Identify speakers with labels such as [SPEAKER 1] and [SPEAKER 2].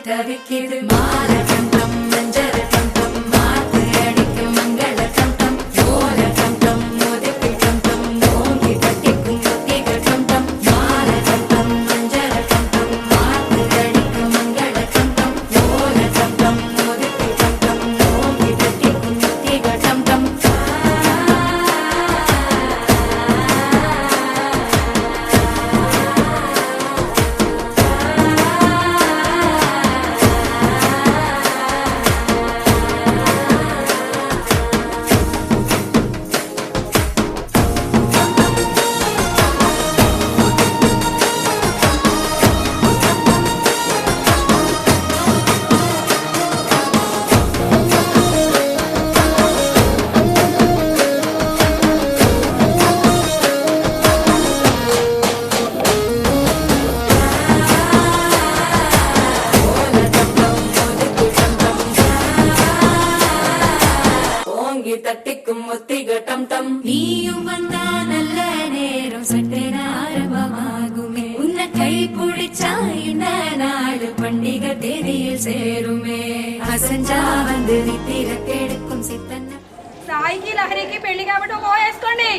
[SPEAKER 1] தவிக்கிது மால கண்டம் மஞ்சள் கண்டம் மாத்து அடிக்கும் மங்கள கண்டம் ஓல கண்டம் மோதிப்பி கண்டம் ஓங்கி கட்டிக்கும் ஒத்திக கண்டம் மால கண்டம் மஞ்சள் கண்டம் மாத்து அடிக்கும் மங்கள கண்டம் ஓல கண்டம் மோதிப்பி கண்டம் ஓங்கி கட்டிக்கும் ஒத்திக கண்டம் தட்டிக்கும் ஒத்திக டம் டம் நீயும் வந்தா நல்ல நேரம் சட்டென ஆரம்பமாகுமே உன்னை கை பிடிச்சா இந்த நாடு பண்டிகை தேதியில் சேருமே అసంజా வந்து நித்திர கெடுக்கும் சித்தன்ன
[SPEAKER 2] సాయికి లహరికి పెళ్లి కాబట్టి ఓ వేసుకోండి